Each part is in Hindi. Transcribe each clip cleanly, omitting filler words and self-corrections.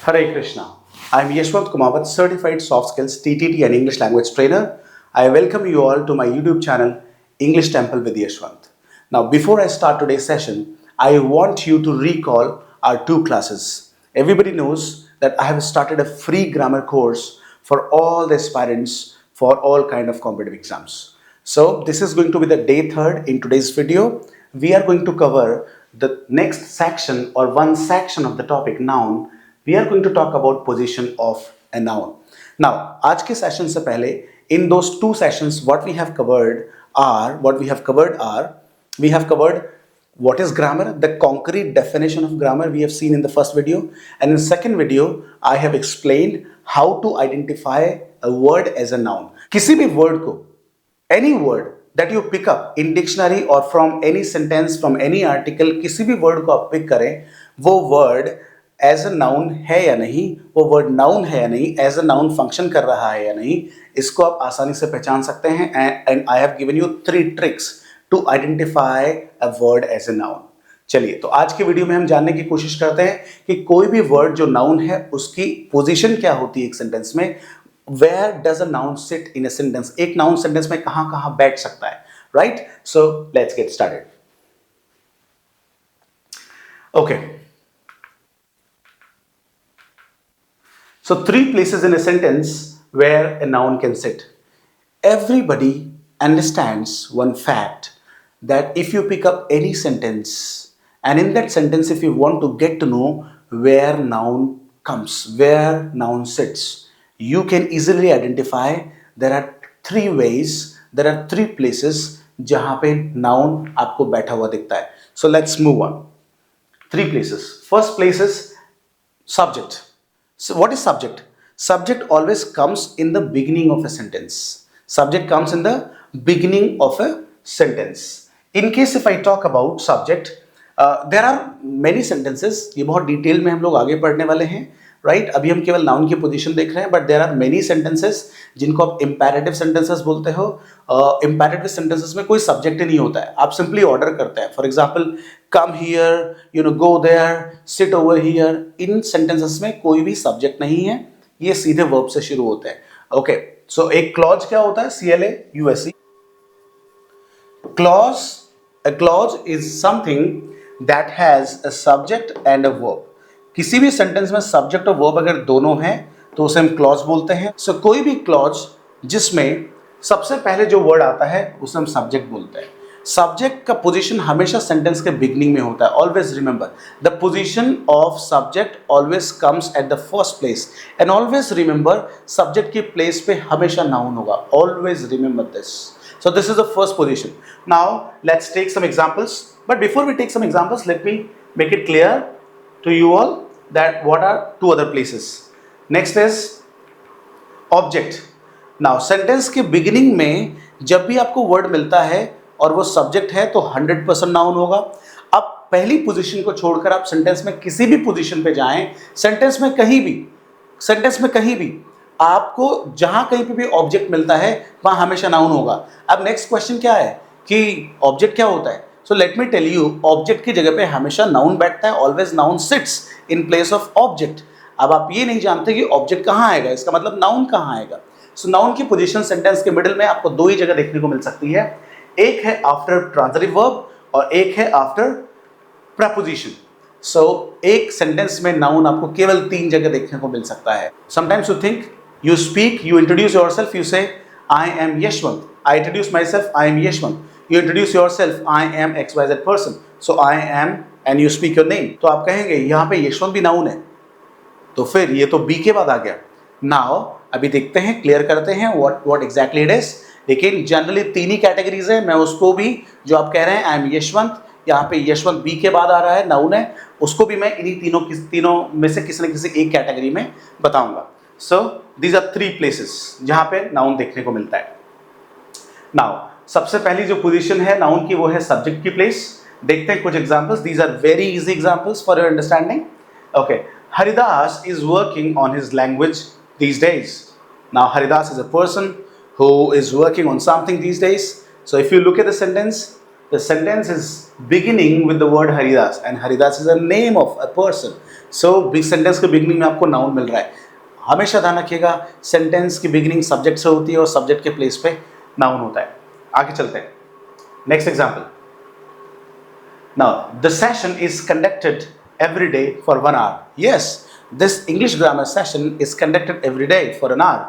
Hare Krishna. I am Yashwant Kumawat, Certified Soft Skills TTT and English Language Trainer. I welcome you all to my YouTube channel, English Temple with Yashwant. Now, before I start today's session, I want you to recall our two classes. Everybody knows that I have started a free grammar course for all the aspirants for all kind of competitive exams. So, this is going to be the day third in today's video. We are going to cover the next section or one section of the topic noun. We are going to talk about position of a noun. Now, आज के सेशन से पहले in those two sessions what we have covered are we have covered what is grammar, the concrete definition of grammar we have seen in the first video, and in second video I have explained how to identify a word as a noun. किसी भी word को, any word that you pick up in dictionary or from any sentence, from any article, किसी भी word को आप pick करें, वो word एज अ नाउन है या नहीं, वो वर्ड नाउन है या नहीं, एज अ नाउन फंक्शन कर रहा है या नहीं, इसको आप आसानी से पहचान सकते हैं. And I have given you 3 tricks to identify a word as a noun. चलिए, तो आज के वीडियो में हम जानने की कोशिश करते हैं कि कोई भी वर्ड जो नाउन है उसकी पोजीशन क्या होती है एक सेंटेंस में. Where does a noun sit in a sentence, एक नाउन सेंटेंस में कहां कहां बैठ सकता है. Right, so let's get started. Okay, so 3 places in a sentence where a noun can sit. Everybody understands one fact, that if you pick up any sentence and in that sentence if you want to get to know where noun comes, where noun sits, you can easily identify there are 3 ways, there are 3 places जहां पे noun आपको बैठा हुआ दिखता है. So let's move on. 3 places. First place is subject. So what is subject? Subject always comes in the beginning of a sentence. Subject comes in the beginning of a sentence. In case if I talk about subject, there are many sentences. ये बहुत डिटेल में हम लोग आगे पढ़ने वाले हैं. राइट, अभी हम केवल नाउन की पोजीशन देख रहे हैं, but there are many sentences जिनको आप इम्पेरेटिव सेंटेंसेस बोलते हो. इम्पेरेटिव सेंटेंसेस में कोई सब्जेक्ट ही नहीं होता है, आप सिंपली ऑर्डर करते हैं. For example, come here, go there, sit over here. In sentences में कोई भी सब्जेक्ट नहीं है, ये सीधे वर्ब से शुरू होते हैं. ओके, सो एक क्लॉज क्या होता है? CLAUSE. A clause is something that has a subject and a verb. किसी भी सेंटेंस में सब्जेक्ट और वर्ब अगर दोनों हैं तो उसे हम क्लॉज बोलते हैं. सो कोई भी क्लॉज जिसमें सबसे पहले जो वर्ड आता है उसे हम सब्जेक्ट बोलते हैं. सब्जेक्ट का पोजीशन हमेशा सेंटेंस के बिगनिंग में होता है. Always remember, the position of subject always comes at the first place. And always remember, subject की प्लेस पे हमेशा नाउन होगा. Always remember this. So this is the first position. Now let's take some examples. But before we take some examples, let me make it clear to you all that what are 2 other places. Next is object. Now sentence के beginning में जब भी आपको word मिलता है और वो subject है तो 100% noun होगा. अब पहली पोजीशन को छोड़कर आप सेंटेंस में किसी भी पोजीशन पे जाएं, सेंटेंस में कहीं भी आपको जहां कहीं पे भी ऑब्जेक्ट मिलता है वहां हमेशा नाउन होगा. अब नेक्स्ट क्वेश्चन क्या है कि ऑब्जेक्ट क्या होता है. So let me tell you, object की जगह पे हमेशा नाउन बैठता है. Always noun sits in place of object. अब आप ये नहीं जानते कि ऑब्जेक्ट कहां आएगा, इसका मतलब नाउन कहां आएगा. सो नाउन की पोजीशन सेंटेंस के मिडिल में आपको 2 ही जगह देखने को मिल सकती है. एक है आफ्टर ट्रांजिटिव वर्ब और एक है आफ्टर प्रपोजिशन. सो एक सेंटेंस में नाउन आपको केवल 3 जगह देखने को मिल सकता है. Sometimes you think, you speak, you introduce yourself, you say I am Yashwant. I introduce myself, I am Yashwant. You introduce yourself, I am XYZ person. So I am and you speak your name. तो आप कहेंगे यहाँ पे यशवंत भी नाउन है, तो फिर ये तो बी के बाद आ गया. नाउ अभी देखते हैं, क्लियर करते हैं what exactly it is. लेकिन जनरली 3 ही कैटेगरीज है. मैं उसको भी जो आप कह रहे हैं I am यशवंत, यहाँ पे यशवंत बी के बाद आ रहा है, नाउन है, उसको भी मैं इन्हीं तीनों में से किसी न किसी एक कैटेगरी में बताऊंगा. So these are 3 places जहां पे नाउन देखने को मिलता है. नाउ सबसे पहली जो पोजीशन है नाउन की वो है सब्जेक्ट की प्लेस. देखते हैं कुछ examples. These are very easy examples for your understanding. Okay, Haridas is working on his language these days. Now Haridas is a person who is working on something these days. So if you look at the sentence is beginning with the word Haridas, and Haridas is a name of a person. So sentence के बिगिनिंग में आपको नाउन मिल रहा है। हमेशा ध्यान रखिएगा, सेंटेंस की बिगिनिंग सब्जेक्ट से होती है और सब्जेक्ट के प्लेस पे नाउन होता है। आगे चलते हैं, next example. Now the session is conducted every day for 1 hour. Yes, this English grammar session is conducted every day for an hour.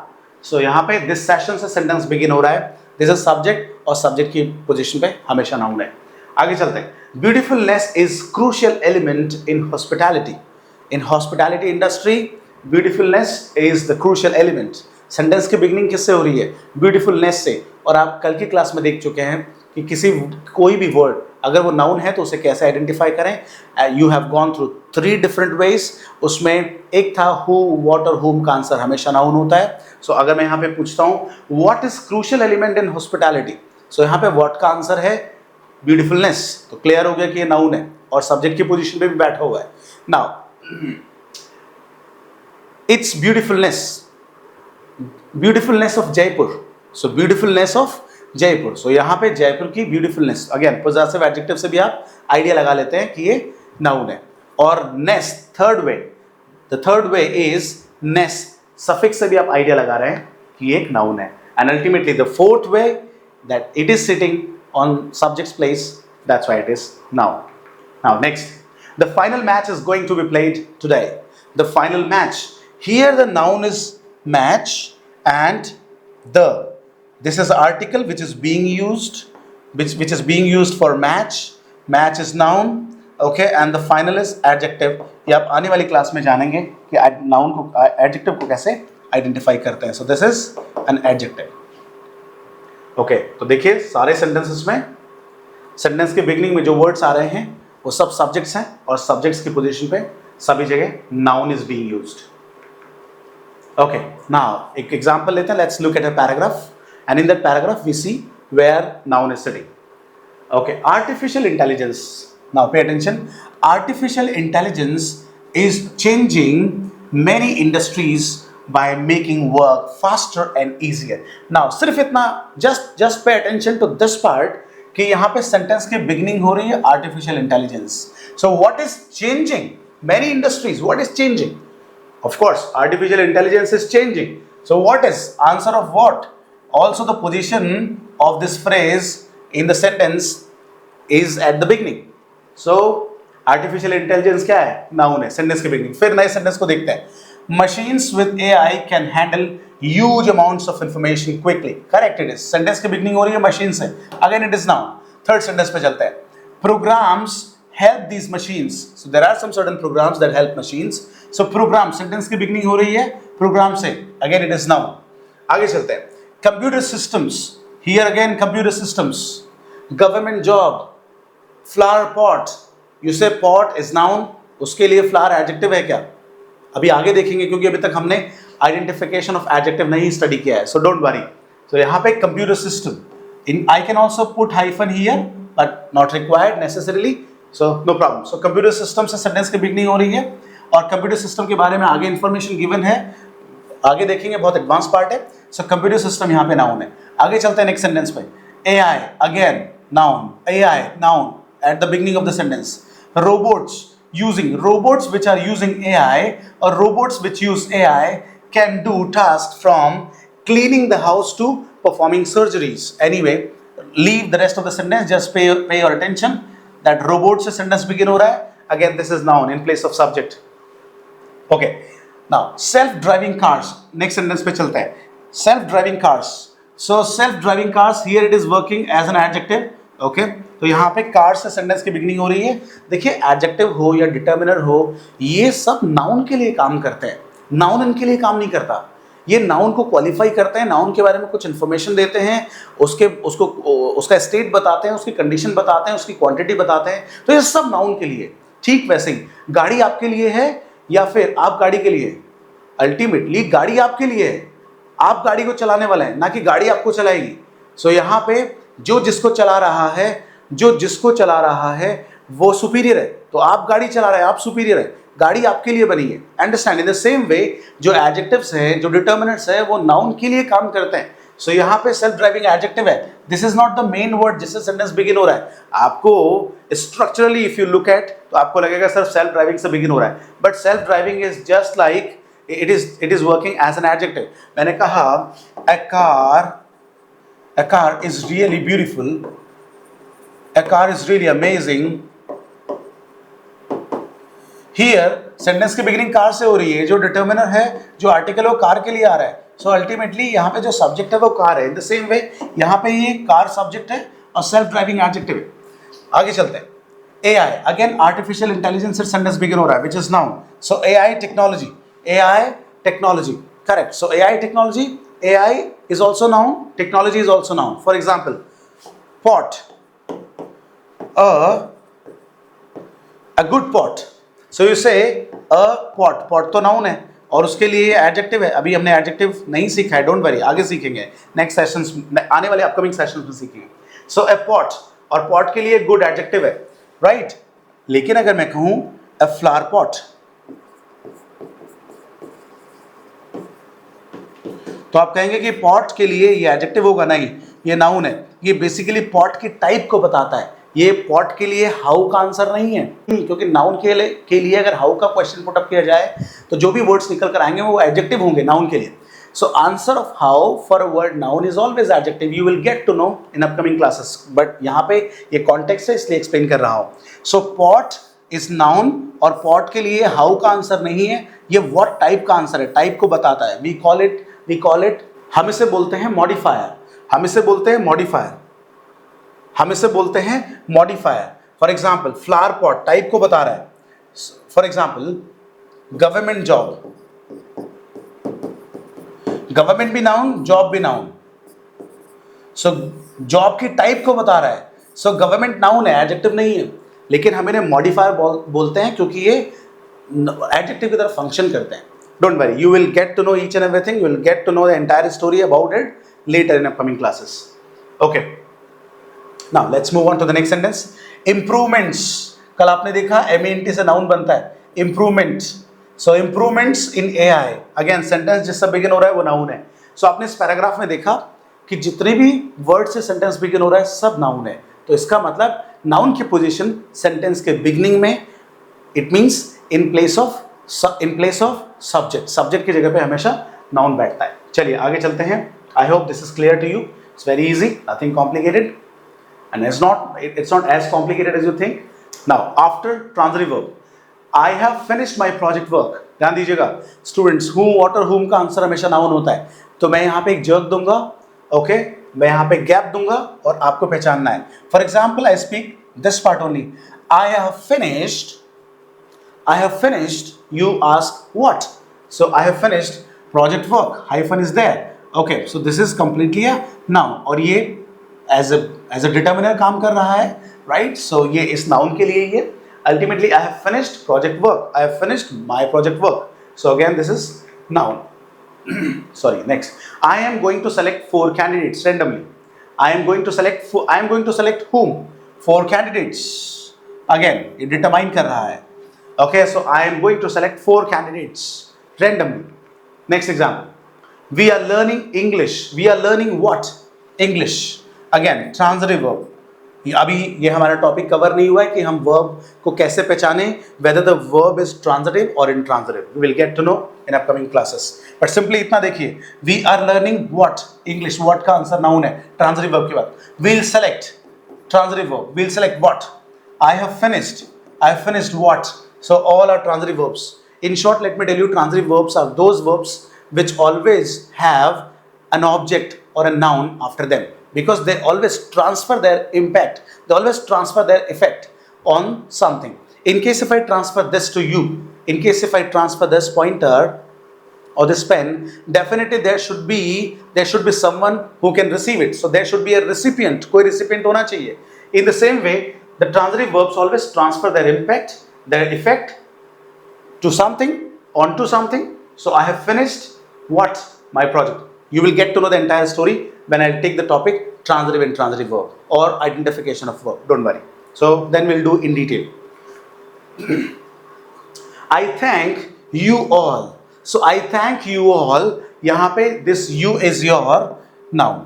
So यहाँ पे this session से sentence begin हो रहा है, this is subject और subject की position पे हमेशा noun है। आगे चलते हैं। Beautifulness is crucial element in hospitality. In hospitality industry, beautifulness is the crucial element. Sentence की बिगिनिंग किससे हो रही है? ब्यूटीफुलनेस से। और आप कल की क्लास में देख चुके हैं कि कोई भी वर्ड अगर वो नाउन है तो उसे कैसे आइडेंटिफाई करें। You have gone through 3 different ways. उसमें एक था हु, व्हाट और हुम का आंसर हमेशा नाउन होता है। सो अगर मैं यहाँ पे पूछता हूँ what is crucial element in hospitality, so यहाँ पे व्हाट का आंसर है ब्यूटीफुलनेस, तो क्लियर हो गया कि ये नाउन है और सब्जेक्ट की पोजीशन पे भी बैठा हुआ है। Now it's beautifulness of Jaipur, so beautifulness of Jaipur. So यहाँ पे जयपुर की ब्यूटीफुलनेस, अगेन पॉजिटिव एडजेक्टिव से भी आप आइडिया लगा लेते हैं कि ये नाउन है। और ness, the third way is ness, suffix से भी आप आइडिया लगा रहे हैं कि ये एक नाउन है। And ultimately the fourth way that it is sitting on subject's place, that's why it is noun. Now next, the final match is going to be played today. The final match, here the noun is match and this is article which is being used, which is being used for match is noun, okay, and the final is adjective। ये आप आने वाली क्लास में जानेंगे कि नाउन को, adjective को कैसे आइडेंटिफाई करते हैं। so this is an adjective, okay। तो देखिए सारे सेंटेंसेस में सेंटेंस के बिगिनिंग में जो वर्ड्स आ रहे हैं वो सब सब्जेक्ट्स हैं और सब्जेक्ट्स की पोजीशन पे सभी जगह noun is being used. Okay, now एक example लेते हैं। Let's look at a paragraph, and in that paragraph we see where noun is sitting. Okay, artificial intelligence. Now pay attention. Artificial intelligence is changing many industries by making work faster and easier. Now सिर्फ इतना, just pay attention to this part कि यहाँ पे sentence के beginning हो रही है artificial intelligence. So what is changing? Many industries. What is changing? Of course, artificial intelligence is changing. So what is answer of what? Also the position of this phrase in the sentence is at the beginning. So artificial intelligence क्या है? Noun है sentence के beginning। फिर नए sentence को देखते हैं। Machines with AI can handle huge amounts of information quickly. Correct, it is. Sentence के beginning हो रही है machine से। Again it is noun। Third sentence पे चलते हैं। Programs help these machines. So there are some certain programs that help machines. So program sentence की beginning हो रही है program से, again it is noun। आगे चलते हैं। Computer systems, here again computer systems। Government job, flower pot, you say pot is noun, उसके लिए flower adjective है क्या? अभी आगे देखेंगे क्योंकि अभी तक हमने identification of adjective नहीं स्टडी किया है, so don't worry। So यहाँ पे computer system, I can also put hyphen here but not required necessarily, so no problem। So computer system से sentence की beginning हो रही है और कंप्यूटर सिस्टम के बारे में आगे इंफॉर्मेशन गिवन है, आगे देखेंगे, बहुत एडवांस पार्ट है। सो कंप्यूटर सिस्टम यहाँ पे नाउन है। आगे चलते हैं नेक्स्ट सेंटेंस पे। AI again noun, AI noun at the beginning of the sentence. Robots using, robots which are using AI और robots which use AI can do task from cleaning the house to performing surgeries. Anyway leave the rest of the sentence, just pay your attention that robot से सेंटेंस बिगिन हो रहा है। Again this is noun in place of subject. Okay, now self-driving cars, next sentence पे चलते हैं। Self-driving cars, so self-driving cars here it is working as an adjective, okay। तो यहाँ पे कार से सेंटेंस की बिगिनिंग हो रही है। देखिए एडजेक्टिव हो या डिटर्मिनर हो, ये सब नाउन के लिए काम करते हैं, नाउन इनके लिए काम नहीं करता। ये नाउन को क्वालिफाई करते हैं, नाउन के बारे में कुछ इन्फॉर्मेशन देते हैं, उसका स्टेट बताते हैं, उसकी कंडीशन बताते हैं, उसकी क्वांटिटी बताते हैं, तो ये सब नाउन के लिए। ठीक वैसे ही गाड़ी आपके लिए है या फिर आप गाड़ी के लिए? अल्टीमेटली गाड़ी आपके लिए है, आप गाड़ी को चलाने वाले हैं, ना कि गाड़ी आपको चलाएगी। सो यहाँ पे जो जिसको चला रहा है वो सुपीरियर है, तो आप गाड़ी चला रहे हैं, आप सुपीरियर है, गाड़ी आपके लिए बनी है। Understand? In the same way जो एडजेक्टिव्स हैं, जो डिटर्मिनेंट्स हैं, वो नाउन के लिए काम करते हैं। सो यहाँ पे सेल्फ ड्राइविंग एडजेक्टिव है. This is not the main word जिससे सेंटेंस बिगिन हो रहा है. आपको structurally if you look eight तो आपको लगेगा सर सेल्फ ड्राइविंग से बिगिन हो रहा है, but self driving is just like it is working as an adjective. मैंने कहा a car is really beautiful, a car is really amazing. Here sentence की बिगिनिंग कार से हो रही है, जो डिटर्मिनर है, जो आर्टिकल है वो कार के लिए आ रहा है. सो अल्टीमेटली यहाँ पे जो सब्जेक्ट है वो कार है. इन द सेम वे यहाँ पे ये कार सब्जेक्ट है और सेल्फ ड्राइविंग एडजेक्टिव है. आगे चलते हैं. AI अगेन आर्टिफिशियल इंटेलिजेंस से सेंटेंस बिगिन हो रहा है, which is noun. So AI technology, AI technology, correct. So AI technology, AI is also noun, technology is also noun. For example, pot, a good pot. So you say a pot, pot तो noun है और उसके लिए adjective है. अभी हमने adjective नहीं सीखा है, don't worry, आगे सीखेंगे next sessions, आने वाले upcoming sessions में सीखेंगे. So a pot, और pot के लिए good adjective है, right? लेकिन अगर मैं कहूँ a flower pot, तो आप कहेंगे कि पॉट के लिए ये एडजेक्टिव होगा. नहीं, ये नाउन है. ये बेसिकली पॉट की टाइप को बताता है. ये पॉट के लिए हाउ का आंसर नहीं है, क्योंकि नाउन के लिए अगर हाउ का क्वेश्चन पुट अप किया जाए तो जो भी वर्ड्स निकल कर आएंगे वो एडजेक्टिव होंगे नाउन के लिए. So answer of how for a word noun is always adjective. You will get to know in upcoming classes, but यहाँ पे ये कॉन्टेक्स्ट है इसलिए एक्सप्लेन कर रहा हूँ. सो पॉट इज नाउन और पॉट के लिए हाउ का आंसर नहीं है, ये व्हाट टाइप का आंसर है, टाइप को बताता है. वी कॉल इट हम इसे बोलते हैं मॉडिफायर. हम इसे बोलते हैं modifier. For example flower pot type को बता रहा है. For example government job, government भी नाउन, जॉब भी नाउन. सो जॉब की टाइप को बता रहा है. सो गवर्नमेंट नाउन है, एडजेक्टिव नहीं है, लेकिन हम इन्हें मॉडिफायर बोलते हैं क्योंकि ये एडजेक्टिव की तरह फंक्शन करते हैं. Don't worry, you will get to know each and everything. You will get to know the entire story about it later in upcoming classes. Okay. Now let's move on to the next sentence. Improvements. कल आपने देखा MENT से noun बनता है. Improvements. So improvements in AI. Again sentence जिससे begin हो रहा है वो noun है. So आपने इस पैराग्राफ में देखा कि जितने भी वर्ड से सेंटेंस बिगिन हो रहा है सब नाउन है. तो इसका मतलब नाउन की पोजीशन सेंटेंस के बिगिनिंग में, it means in place of subject. Subject की जगह पे हमेशा नाउन बैठता है. चलिए आगे चलते हैं. I hope this is clear to you. It's very easy, nothing complicated, and it's not as complicated as you think. Now after transitive verb, I have finished my project work. ध्यान दीजिएगा स्टूडेंट्स, हूम, व्हाट और हूम का आंसर हमेशा नाउन होता है. तो मैं यहाँ पे एक जर्क दूंगा, ओके, मैं यहाँ पे गैप दूंगा और आपको पहचानना है. For example I speak this part only. I have finished, you ask what? So I have finished project work, hyphen is there. Okay, so this is completely a noun और ये as a determiner काम कर रहा है, right? So ये इस noun के लिए ये ultimately I have finished project work, I have finished my project work. So again this is noun. Sorry, next. I am going to select 4 candidates randomly. I am going to select whom? 4 candidates. Again ये determine कर रहा है. Okay, so I am going to select 4 candidates randomly. Next example. We are learning English. We are learning what? English. Again, transitive verb. अभी ये हमारा टॉपिक कवर नहीं हुआ है कि हम वर्ब को कैसे पहचाने, whether the verb is transitive or intransitive. We will get to know in upcoming classes. But simply इतना देखिए, we are learning what? English. What का आंसर नाउन है, transitive verb के बाद. We'll select transitive verb. We'll select what? I have finished. I have finished what? So all are transitive verbs. In short, let me tell you, transitive verbs are those verbs which always have an object or a noun after them, because they always transfer their impact, they always transfer their effect on something. In case if I transfer this to you, in case if I transfer this pointer or this pen, definitely there should be someone who can receive it. So there should be a recipient. कोई recipient होना चाहिए. In the same way, the transitive verbs always transfer their impact, their effect to something, onto something. So I have finished what? My project. You will get to know the entire story when I take the topic transitive and intransitive verb or identification of verb. Don't worry. So then we'll do in detail. I thank you all. So I thank you all. यहाँ पे this you is your noun.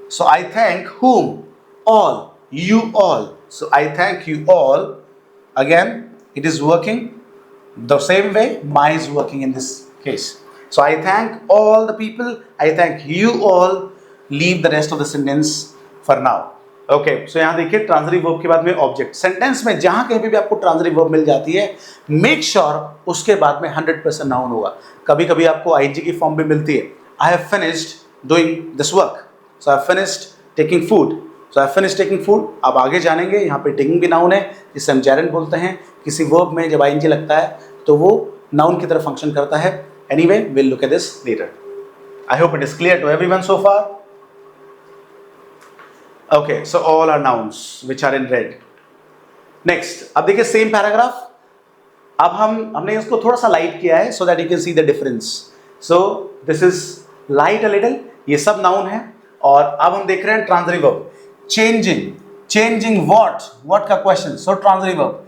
So I thank whom? All. You all. So I thank you all. Again, it is working the same way my is working in this case. So I thank all the people. I thank you all. Leave the rest of the sentence for now. Okay, so यहाँ देखिए ट्रांजिटिव वर्ब के बाद में ऑब्जेक्ट. सेंटेंस में जहां कहीं भी आपको ट्रांजिटिव वर्ब मिल जाती है, मेक श्योर उसके बाद में 100% नाउन होगा. कभी कभी आपको आईएनजी की फॉर्म भी मिलती है. आई have finished doing this work. So I have finished taking food. So I have finished taking food. अब आगे जानेंगे. यहाँ पे टेकिंग भी नाउन है, जिसे हम जेरेंड बोलते हैं. किसी वर्ब में जब आईएनजी लगता है तो वो नाउन की तरह फंक्शन करता है. Anyway, will look at this later. I hope it is clear to everyone so far. Okay, so all are nouns which are in red. Next, अब देखिए सेम पैराग्राफ. अब हमने इसको थोड़ा सा लाइट किया है so that you can see the difference. So this is light a little. ये सब नाउन है. और अब हम देख रहे हैं ट्रांजिटिव वर्ब. चेंजिंग what का question. So transitive verb.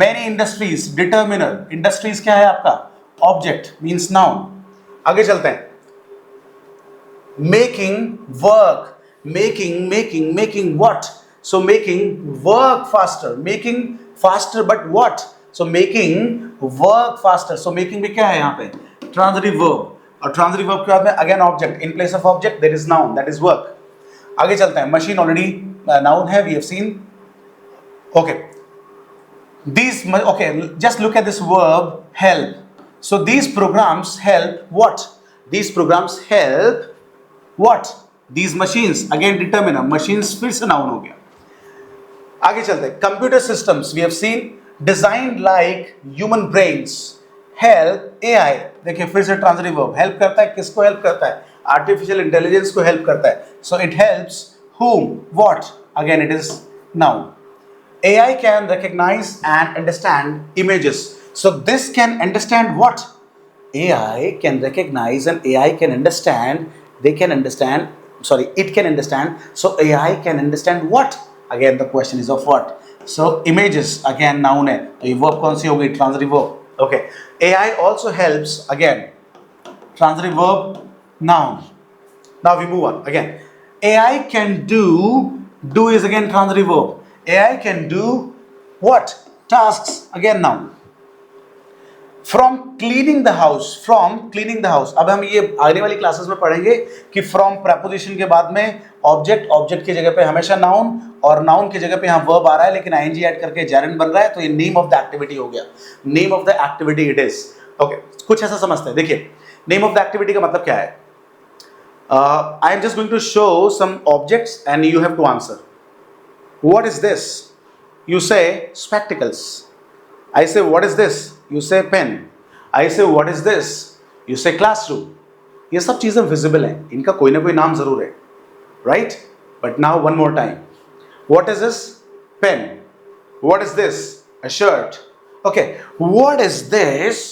Many industries, determiner. Industries क्या है आपका? Object means noun. आगे चलते हैं. Making work. Making what? So making work faster. Making faster but what? So making work faster. So making भी क्या है यहाँ पे? Transitive verb. और transitive verb के बाद में again object. In place of object there is noun, that is work. आगे चलते हैं. Machine already noun है, we have seen. Okay. Just look at this verb help. So these programs help what? These programs help what? These machines, again determiner. Machines फिर से नाउन हो गया. आगे चलते हैं. Computer systems we have seen designed like human brains. Help AI. देखिए फिर से ट्रांजिटिव वर्ब. हेल्प करता है, किसको हेल्प करता है? आर्टिफिशियल इंटेलिजेंस को हेल्प करता है. So it helps whom? What? Again it is noun. AI can recognize and understand images. So this can understand what? AI can recognize and AI can understand. It can understand. So AI can understand what? Again the question is of what? So images again noun है. तो ये verb कौन सी होगी? Transitive verb. Okay. AI also helps again. Transitive verb noun. Now we move on again. AI can do is again transitive verb. AI can do what? Tasks again noun. From cleaning the house. अब हम ये आने वाली क्लासेस में पढ़ेंगे कि from preposition के बाद में ऑब्जेक्ट की जगह पे हमेशा नाउन, और नाउन की जगह पे यहाँ वर्ब आ रहा है लेकिन आईएनजी ऐड करके जेरेंड बन रहा है, तो ये नेम ऑफ द एक्टिविटी हो गया. Name of the activity it is. Okay, कुछ ऐसा समझते हैं. देखिए नेम ऑफ द एक्टिविटी का मतलब क्या है. I am just going to show some objects and you have to answer. What is this? You say spectacles. I say what is this? You say pen. I say what is this? You say classroom. ये सब चीजें विजिबल हैं, इनका कोई ना कोई नाम जरूर है, right? But now one more time. What is this? Pen. What is this? A shirt. Okay. What is this?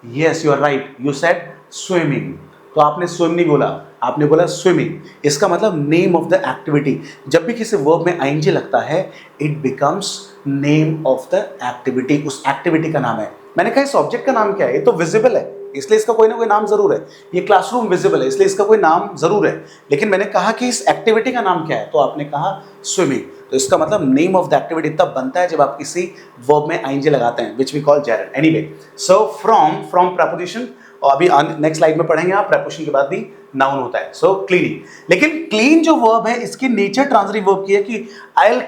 Yes, you are right. You said swimming. तो आपने swim नहीं बोला, आपने बोला swimming. इसका मतलब name of the activity. जब भी किसी verb में ing लगता है, it becomes name of the activity. उस activity का नाम है. मैंने कहा इस ऑब्जेक्ट का नाम क्या है? ये तो विजिबल है, इसलिए इसका कोई ना कोई नाम जरूर है. ये क्लासरूम विजिबल है, इसलिए इसका कोई नाम जरूर है. लेकिन मैंने कहा कि इस एक्टिविटी का नाम क्या है, तो आपने कहा स्विमिंग. तो इसका मतलब नेम ऑफ द एक्टिविटी तब बनता है जब आप किसी वर्ब में आईएनजी लगाते हैं, which we call gerund. Anyway, so from preposition, और अभी नेक्स्ट स्लाइड में पढ़ेंगे आप, प्रपोजिशन के बाद भी नाउन होता है. सो क्लीनिंग. लेकिन क्लीन जो वर्ब है इसकी नेचर ट्रांजिटिव वर्ब की है कि I will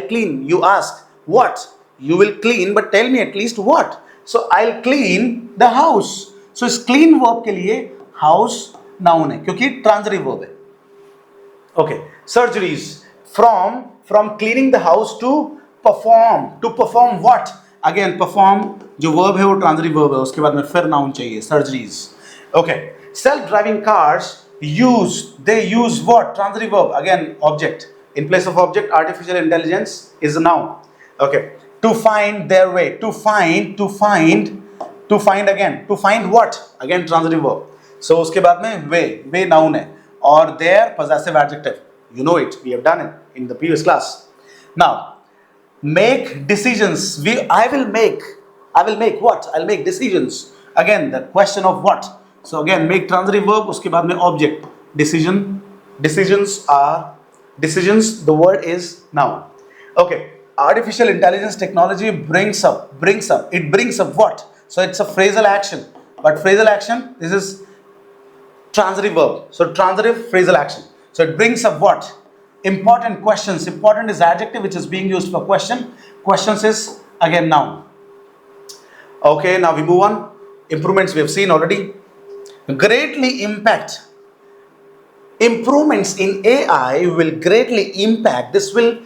clean. You ask what? You will clean, but tell me at least what. So I'll clean the house. So इस clean verb के लिए house noun है क्योंकि transitive verb है. Okay. Surgeries. From cleaning the house to perform what? Again perform जो verb है वो transitive verb है, उसके बाद में फिर noun चाहिए. Surgeries. Okay. Self-driving cars they use what? Transitive verb. Again object. In place of object, artificial intelligence is a noun. Okay. To find their way. To find again. To find what? Again transitive verb. So उसके बाद में way noun है, और their possessive adjective. You know it. We have done it in the previous class. Now, make decisions. I will make what? I'll make decisions. Again the question of what. So again make transitive verb, उसके बाद में object. decision, decisions, the word is noun. Okay, artificial intelligence technology brings up what? So it's a phrasal action, but phrasal action, this is transitive verb, so transitive phrasal action. So it brings up what? Important questions. Important is adjective which is being used for question. Questions is again noun. Okay, now we move on. Improvements we have seen already. Greatly impact. Improvements in AI will greatly impact. This will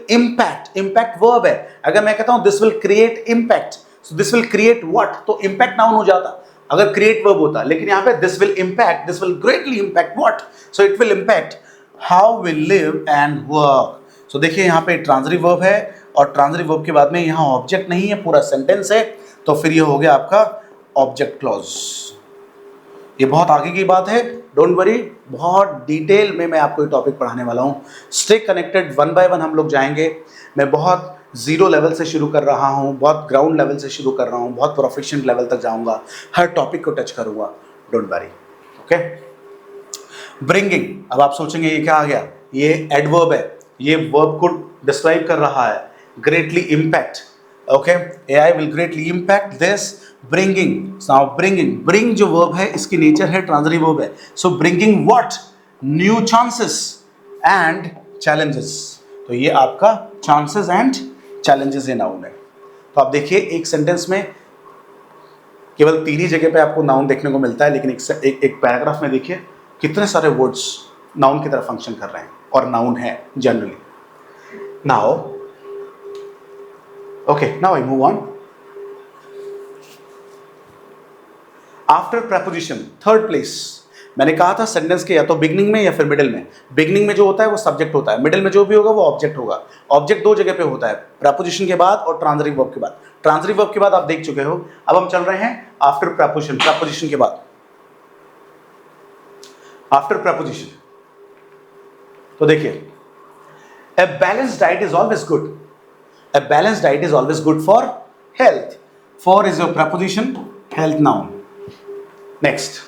impact verb है. अगर मैं कहता हूँ this will create impact, so this will create what? तो impact noun हो जाता अगर create verb होता, लेकिन यहाँ पे this will impact, this will greatly impact what? So it will impact how we live and work. So देखिए यहाँ पे transitive verb है और transitive verb के बाद में यहाँ object नहीं है, पूरा sentence है, तो फिर ये हो गया आपका object clause. ये बहुत आगे की बात है, डोंट वरी, बहुत डिटेल में मैं आपको ये टॉपिक पढ़ाने वाला हूँ. Stay connected, one by one हम लोग जाएंगे. मैं बहुत जीरो लेवल से शुरू कर रहा हूँ, बहुत ग्राउंड लेवल से शुरू कर रहा हूँ, बहुत प्रोफेशनल लेवल तक जाऊँगा, हर टॉपिक को टच करूँगा, डोंट वरी. Okay, bringing. अब आप सोचेंगे ये क्या आ गया, ये एडवर्ब है, ये वर्ब को डिस्क्राइब कर रहा है. Greatly impact. Okay, AI will greatly impact this. Bringing. Now bring जो verb है इसकी नेचर है ट्रांजिटिव verb है. So bringing what? New chances and challenges. तो ये आपका chances and challenges ये नाउन है. तो आप देखिए एक सेंटेंस में केवल 3 ही जगह पे आपको नाउन देखने को मिलता है, लेकिन एक पैराग्राफ में देखिए कितने सारे वर्ड्स नाउन की तरह फंक्शन कर रहे हैं और नाउन है generally. Now okay, now I move on. After preposition, third place. मैंने कहा था सेंटेंस के या तो बिगनिंग में या फिर मिडिल में. बिगनिंग में जो होता है वो सब्जेक्ट होता है, मिडिल में जो भी होगा वो ऑब्जेक्ट होगा. ऑब्जेक्ट 2 जगह पे होता है, preposition के बाद और ट्रांजिटिव वर्ब के बाद. ट्रांजिटिव वर्ब के बाद आप देख चुके हो, अब हम चल रहे हैं आफ्टर preposition, preposition के बाद. आफ्टर preposition तो देखिए, a balanced diet is always good. A balanced diet is always good for health. For is your preposition, health noun. Next.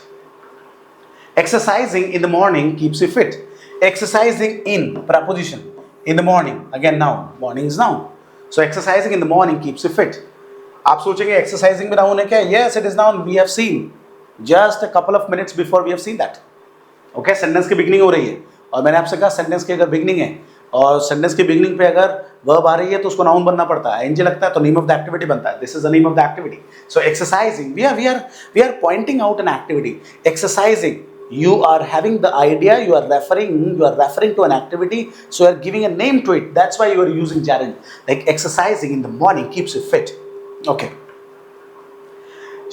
Exercising in the morning keeps you fit. Exercising in preposition. In the morning, again noun. Morning is noun. So exercising in the morning keeps you fit. आप सोचेंगे exercising में noun है क्या? Yes, it is noun. We have seen. Just a couple of minutes before we have seen that. Okay, sentence की beginning हो रही है. और मैंने आपसे कहा sentence की अगर beginning है और सेंटेंस के बिगनिंग पे अगर वर्ब आ रही है तो उसको नाउन बनना पड़ता है. एनजी लगता है तो नेम ऑफ द एक्टिविटी बनता है. This is the name of the activity. So exercising, we are pointing out an activity. Exercising, you are having the idea, you are referring to an activity, so you are giving a name to it. That's why you are using gerund. Like exercising in the morning keeps you fit. Okay,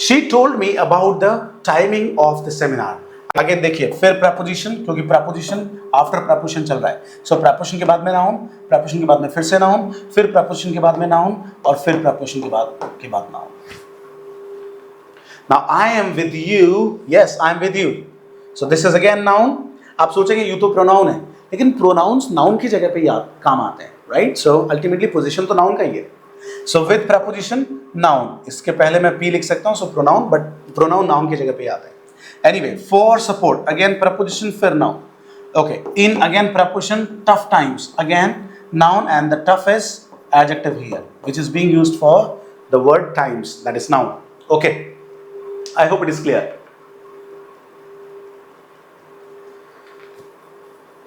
she told me about the timing of the seminar. Again देखिए फिर preposition, क्योंकि preposition आफ्टर preposition चल रहा है. सो preposition के बाद में नाउन, preposition के बाद में फिर से नाउन, फिर preposition के बाद में नाउन और फिर preposition के बाद noun. Now I am with you. Yes, I am with you. So this is again noun. आप सोचेंगे you तो pronoun है, लेकिन pronouns नाउन की जगह पे काम आते हैं, right? So ultimately position तो नाउन का ही है. So with preposition noun, इसके पहले मैं P लिख सकता हूँ, so pronoun, but pronoun noun की जगह पे आता है. Anyway, for support, again preposition फिर noun. Okay, in again preposition tough times, again noun, and the tough is adjective here, which is being used for the word times, that is noun. Okay, I hope it is clear.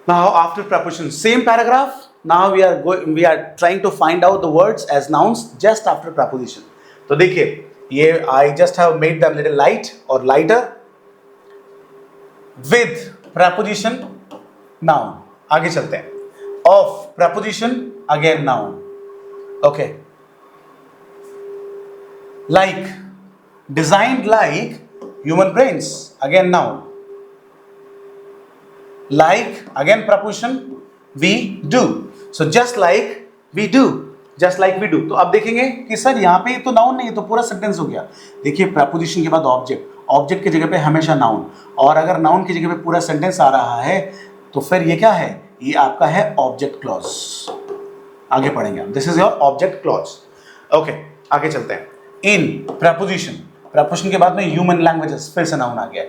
Now after preposition, same paragraph. Now we are trying to find out the words as nouns just after preposition. तो देखिए ये I just have made them little light or lighter. With preposition noun, आगे चलते हैं. Of preposition again noun. Okay, like, designed like human brains, again noun. Like again preposition, we do. So just like we do, just like we do. तो अब देखेंगे कि सर यहाँ पे तो नाउन नहीं है, तो पूरा सेंटेंस हो गया. देखिए preposition के बाद ऑब्जेक्ट, ऑब्जेक्ट की जगह पे हमेशा नाउन, और अगर नाउन की जगह पे पूरा सेंटेंस आ रहा है तो फिर ये क्या है, ये आपका है ऑब्जेक्ट क्लॉज. आगे पढ़ेंगे हम. This is your object clause. Okay, आगे चलते हैं. इन preposition, preposition के बाद में ह्यूमन लैंग्वेजेस, फिर से नाउन आ गया.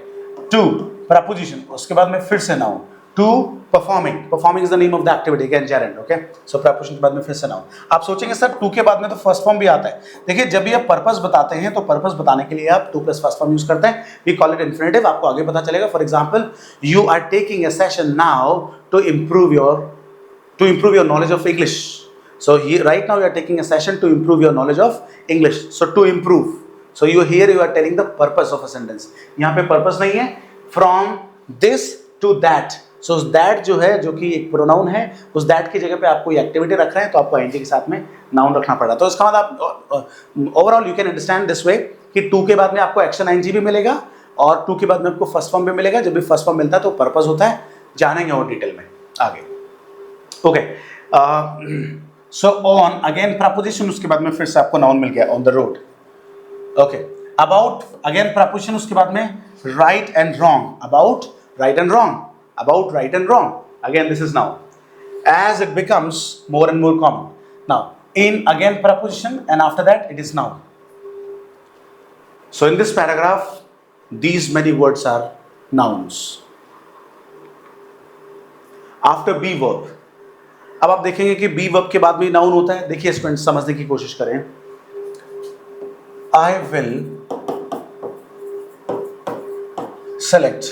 टू प्रपोजिशन, उसके बाद में फिर से noun, to performing, performing is the name of the activity, again gerund, okay. So preposition के बाद में फिर से नाउन। आप सोचेंगे सर टू के बाद में तो फर्स्ट फॉर्म भी आता है। देखिए जब भी आप पर्पस बताते हैं तो पर्पस बताने के लिए आप two plus first form use करते हैं, वी कॉल इट इन्फिनिटिव, आपको आगे पता चलेगा। For example, you are taking a session now to improve your knowledge of English. So right now you are taking a session to improve your knowledge of English. So to improve. So you are telling the purpose of a sentence. यहाँ पे purpose नहीं है, from this to that. So that जो है, जो कि एक प्रोनाउन है, उस that की जगह पे आप कोई एक्टिविटी रख रहे हैं तो आपको ing के साथ में नाउन रखना पड़ा। तो इसका मतलब आप overall you can understand this way कि टू के बाद में आपको एक्शन ing भी मिलेगा और टू के बाद में आपको फर्स्ट फॉर्म भी मिलेगा। जब भी फर्स्ट फॉर्म मिलता है तो पर्पस होता है, जानेंगे और डिटेल में आगे, okay. So on, again preposition, उसके बाद में फिर से आपको नाउन मिल गया, on the road, okay. About, again preposition, उसके बाद में right and wrong, about right and wrong, about right and wrong, again this is noun. As it becomes more and more common, now in, again preposition and after that it is noun. So in this paragraph these many words are nouns after be verb। अब आप देखेंगे कि be verb के बाद भी नाउन होता है। देखिए स्टूडेंट समझने की कोशिश करें। I will select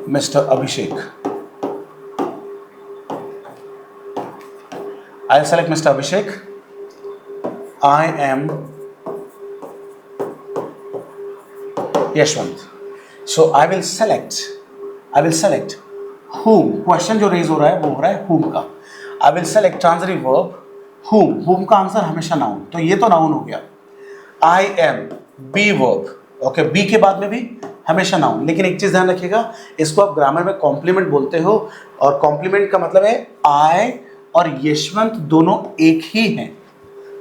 Mr. Abhishek, I'll select Mr. Abhishek, I am Yashwant. So I will select whom, question जो रेज हो रहा है वो हो रहा है whom का। I will select transitive verb whom का आंसर हमेशा नाउन, तो ये तो नाउन हो गया। I am, be verb, okay, be के बाद में भी हमेशा नाउन। लेकिन एक चीज ध्यान रखिएगा, इसको आप ग्रामर में कॉम्प्लीमेंट बोलते हो और कॉम्प्लीमेंट का मतलब है आई और यशवंत दोनों एक ही हैं,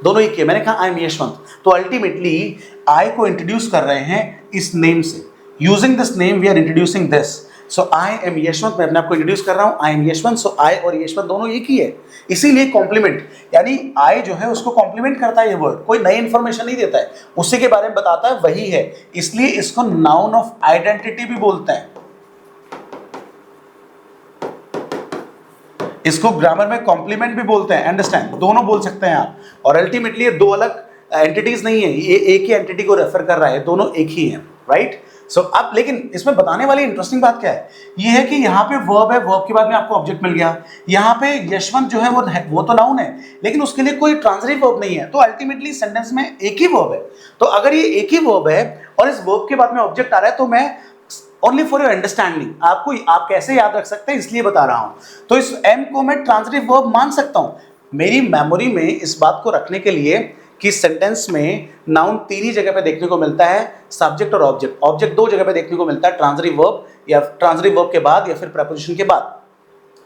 दोनों एक ही है। मैंने कहा आई एम यशवंत, तो अल्टीमेटली आई को इंट्रोड्यूस कर रहे हैं इस नेम से। Using this name we are introducing this. So I am Yashwant, मैं अपने आप को इंट्रोड्यूस कर रहा हूं, आई एम यशवंत। सो आई और यशवंत दोनों एक ही है, इसीलिए कॉम्प्लीमेंट, यानी आई जो है उसको कॉम्प्लीमेंट करता है। ये वर्ड कोई नई इंफॉर्मेशन नहीं देता है, उसी के बारे में बताता है, वही है, इसलिए इसको नाउन ऑफ आइडेंटिटी भी बोलते हैं। इसको ग्रामर में कॉम्प्लीमेंट भी बोलते हैं, अंडरस्टैंड, दोनों बोल सकते हैं आप। और अल्टीमेटली ये दो अलग एंटिटीज नहीं है, ये एक ही एंटिटी को रेफर कर रहा है, दोनों एक ही हैं, राइट। सो अब लेकिन इसमें बताने वाली इंटरेस्टिंग बात क्या है, ये है कि यहाँ पे वर्ब है, वर्ब के बाद में आपको ऑब्जेक्ट मिल गया। यहाँ पे यशवंत जो है वो तो नाउन है, लेकिन उसके लिए कोई ट्रांजिटिव वर्ब नहीं है, तो अल्टीमेटली सेंटेंस में एक ही वर्ब है। तो अगर ये एक ही वर्ब है और इस वर्ब के बाद में ऑब्जेक्ट आ रहा है, तो मैं ओनली फॉर योर अंडरस्टैंडिंग, आपको आप कैसे याद रख सकते हैं इसलिए बता रहा हूं। तो इस एम को मैं ट्रांजिटिव वर्ब मान सकता हूं मेरी मेमोरी में, इस बात को रखने के लिए कि सेंटेंस में नाउन तीन ही जगह पे देखने को मिलता है, सब्जेक्ट और ऑब्जेक्ट। ऑब्जेक्ट दो जगह पे देखने को मिलता है, ट्रांजिटिव वर्ब या ट्रांजिटिव वर्ब के बाद या फिर प्रपोजिशन के बाद।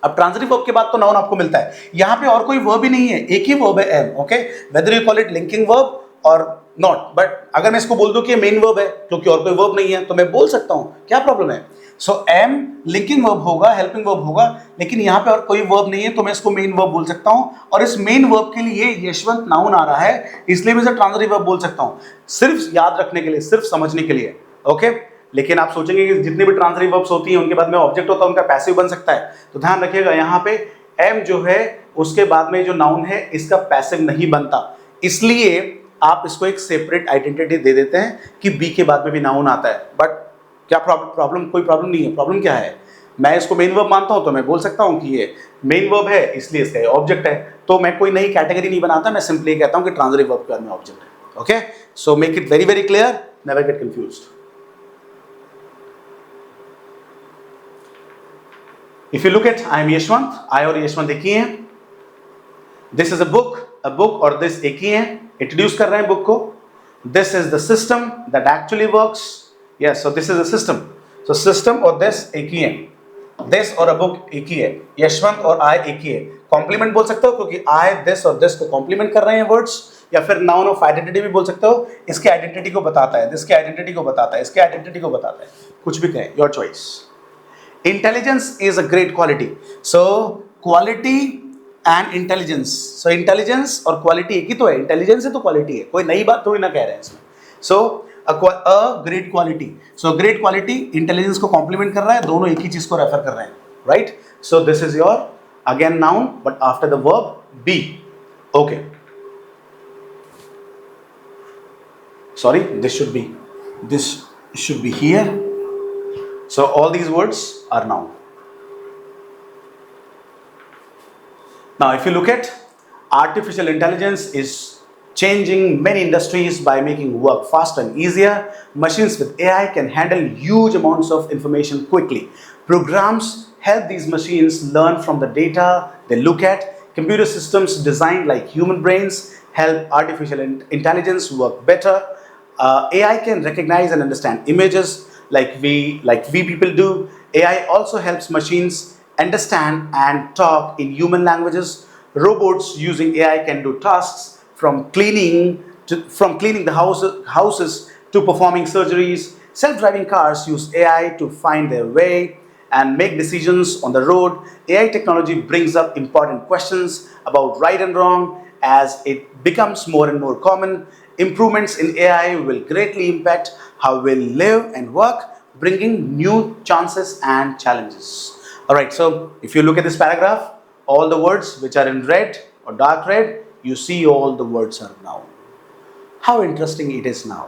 अब ट्रांजिटिव वर्ब के बाद तो नाउन आपको मिलता है, यहाँ पे और कोई वर्ब ही नहीं है, एक ही वर्ब है am, okay, whether you call it linking verb और नॉट। बट अगर मैं इसको बोल दूं कि मेन वर्ब है क्योंकि और कोई वर्ब नहीं है, तो मैं बोल सकता हूं, क्या प्रॉब्लम है। सो एम लिंकिंग वर्ब होगा, हेल्पिंग वर्ब होगा, लेकिन यहाँ पे और कोई वर्ब नहीं है, तो मैं इसको मेन वर्ब बोल सकता हूं। और इस मेन वर्ब के लिए यशवंत नाउन आ रहा है, इसलिए मैं इसे ट्रांजिटिव वर्ब बोल सकता हूं, सिर्फ याद रखने के लिए, सिर्फ समझने के लिए, ओके। लेकिन आप सोचेंगे कि जितनी भी ट्रांजिटिव वर्ब्स होती हैं उनके बाद में ऑब्जेक्ट होता है, उनका पैसिव बन सकता है, तो ध्यान रखिएगा यहाँ पे एम जो है उसके बाद में जो नाउन है इसका पैसिव नहीं बनता, इसलिए आप इसको एक सेपरेट आइडेंटिटी दे देते हैं कि बी के बाद में भी नाउन आता है। बट क्या प्रॉब्लम, कोई प्रॉब्लम नहीं है। प्रॉब्लम क्या है, मैं इसको मेन वर्ब मानता हूं तो मैं बोल सकता हूं कि ये मेन वर्ब है इसलिए इसका ऑब्जेक्ट है, तो मैं कोई नई कैटेगरी नहीं बनाता, मैं सिंपली कहता हूं कि ट्रांजिटिव वर्ब के बाद में ऑब्जेक्ट है, okay. So make it very very clear, never get confused. If you look at I am Yashwant, I और यशवंत एक ही हैं। दिस इज अ बुक और दिस एक ही है, इंट्रोड्यूस कर रहे हैं बुक को। This is the system that actually works, yes, so this is a system. So system और दिस एक ही है, दिस और अ बुक एक ही है, यशवंत और आई एक ही है। कॉम्प्लीमेंट बोल सकते हो क्योंकि आई, दिस और दिस को कॉम्प्लीमेंट कर रहे हैं वर्ड्स, या फिर नाउन ऑफ आइडेंटिटी भी बोल सकते हो, इसके आइडेंटिटी को बताता है, इसके आइडेंटिटी को बताता है, इसके आइडेंटिटी को बताता है, कुछ भी कहें, your choice. Intelligence is a great quality. So quality and intelligence, so intelligence और क्वालिटी एक ही तो है, इंटेलिजेंस है तो क्वालिटी है, कोई नई बात थोड़ी ना कह रहे हैं इसमें। So great quality. So great quality intelligence को कॉम्प्लीमेंट कर रहा है, दोनों एक ही चीज को रेफर कर रहे हैं, right? So this is your again noun but after the verb B. Okay, sorry, this should be here. So all these words are noun. Now if you look at artificial intelligence is changing many industries by making work faster and easier. Machines with AI can handle huge amounts of information quickly. Programs help these machines learn from the data they look at. Computer systems designed like human brains help artificial intelligence work better. AI can recognize and understand images like we people do. AI also helps machines understand and talk in human languages. Robots using AI can do tasks from cleaning the houses to performing surgeries. Self-driving cars use AI to find their way and make decisions on the road. AI technology brings up important questions about right and wrong as it becomes more and more common. Improvements in AI will greatly impact how we live and work, bringing new chances and challenges. Alright, so if you look at this paragraph, all the words which are in red or dark red, you see all the words are noun. How interesting it is now.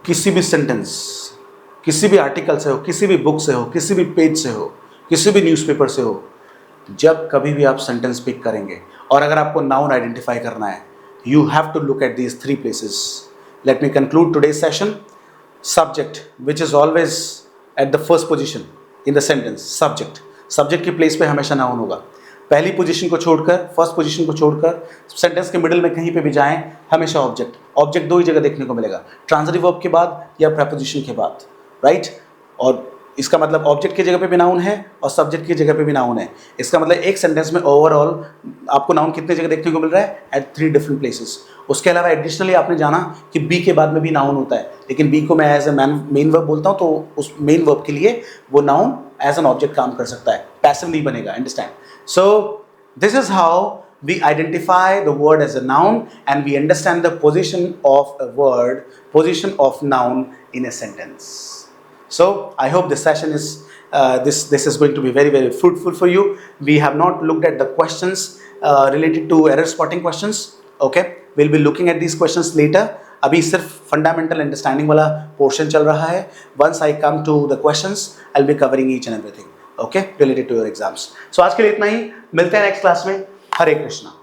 किसी भी सेंटेंस, किसी भी आर्टिकल से हो, किसी भी बुक से हो, किसी भी पेज से हो, किसी भी न्यूज़पेपर से हो, जब कभी भी आप सेंटेंस पिक करेंगे और अगर आपको नाउन आइडेंटिफाई करना है, you have to look at these three places. Let me conclude today's session. Subject, which is always at the first position in the sentence. Subject की प्लेस पे हमेशा नाउन होगा. पहली पोजीशन को छोड़कर, फर्स्ट पोजीशन को छोड़कर सेंटेंस के मिडिल में कहीं पे भी जाएं, हमेशा ऑब्जेक्ट दो ही जगह देखने को मिलेगा, ट्रांजिटिव वर्ब के बाद या प्रीपोजिशन के बाद, राइट? और इसका मतलब ऑब्जेक्ट की जगह पे भी नाउन है और सब्जेक्ट की जगह पे भी नाउन है. इसका मतलब एक सेंटेंस में ओवरऑल आपको नाउन कितने जगह देखने को मिल रहा है? At 3 different places. उसके अलावा एडिशनली आपने जाना कि बी के बाद में भी नाउन होता है, लेकिन बी को मैं एज ए मेन वर्ब बोलता हूँ, तो उस मेन वर्ब के लिए वो नाउन एज एन ऑब्जेक्ट काम कर सकता है, पैसिव नहीं बनेगा. Understand? So this is how we identify the word as a noun and we understand the position of noun in a sentence. So I hope this session is this is going to be very, very fruitful for you. We have not looked at the questions related to error spotting questions. Okay, we'll be looking at these questions later. अभी सिर्फ fundamental understanding वाला portion चल रहा है. Once I come to the questions, I'll be covering each and everything. Okay, related to your exams. So आज के लिए इतना ही. मिलते हैं next class में. हरे कृष्णा.